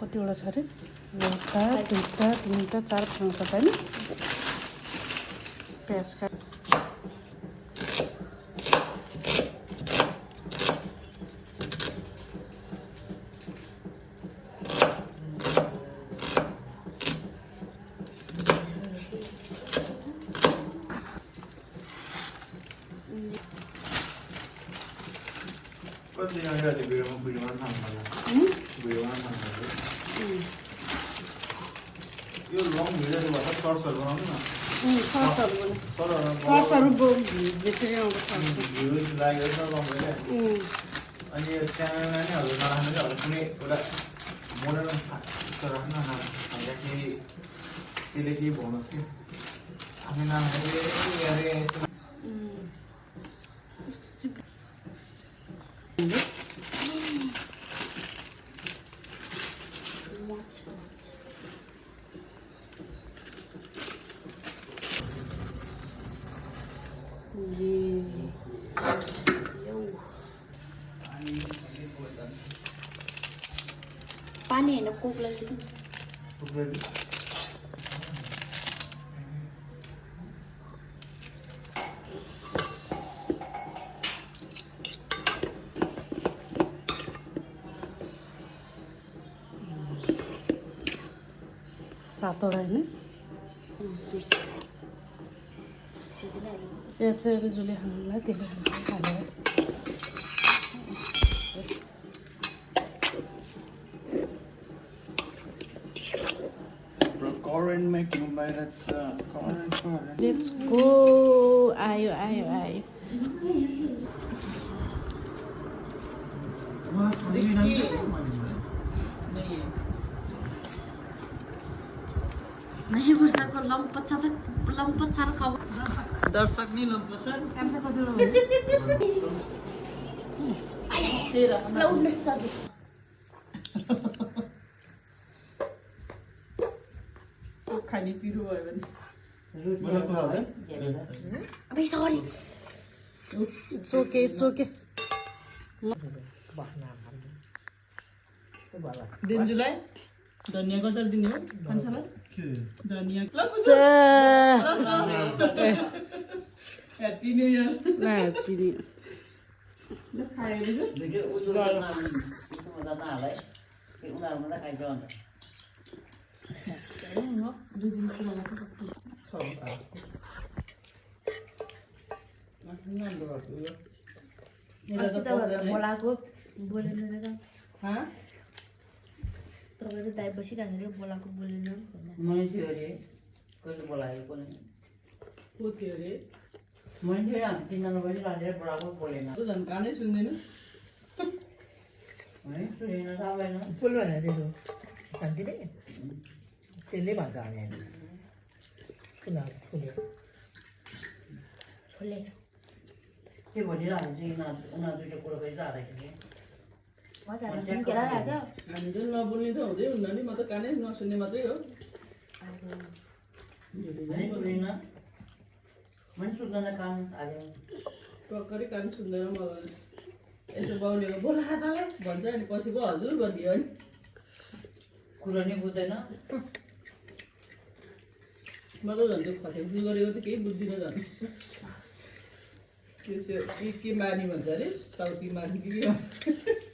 कतिवटा छ अरे एउटा दुईवटा तिनवटा चार पाँच होइन प्याज काट पानी हैन कोकला सातवटा होइन यहाँ चाहिँ अहिले जसले खानुलाई त्यसले हालेर लेट्स गो आयो आयो आयो नहीं वर्षको लम्पछार खाऊ दर्शक नि लम्पछार कामचा कतिवटा ल उड्न सक्छ खाने पिरो भयो भने अबे सरी इट्स ओके दिन्जुलाई धनिया कता दिने हो खान्छलाई धनिया happy new year happy new ल खायो बोलाएको बोलेन हाँ तपाईँले दाइ बसिरहेको बोलाएको बोलेन मान्छे अरे कहिले बोलायो कोले को थियो अरे मान्छे हामी तिनजना बसिरहेको बोलाएको बोलेन त झन् कानै सुन्दैन है सुनेन थाहा फुल भनेर दिएको शान्ति नै त्यसले भन्छ हामी फुल्यो छोले त्यो भनिरहेको चाहिँ उनीहरू दुइटा कुरो गरिरहेको थियो मजाले सुन्केर राख्छ हामी चाहिँ नबोल्ने त हुँदै हुन्न नि म त कानै नसुन्ने मात्रै हो मान्छे सुन्दैन काम हाल्यो टक्करै कान सुन्दैन मलाई यसो बाउले बोला तँलाई भन्छ अनि पछि पो हजुर गरिदियो अनि कुरो नि बुझ्दैन म त झन् त्यो खसेपछि गरेको त केही बुझ्दिनँ झन् त्यो के मानी भन्छ अरे साउथी मानी कि के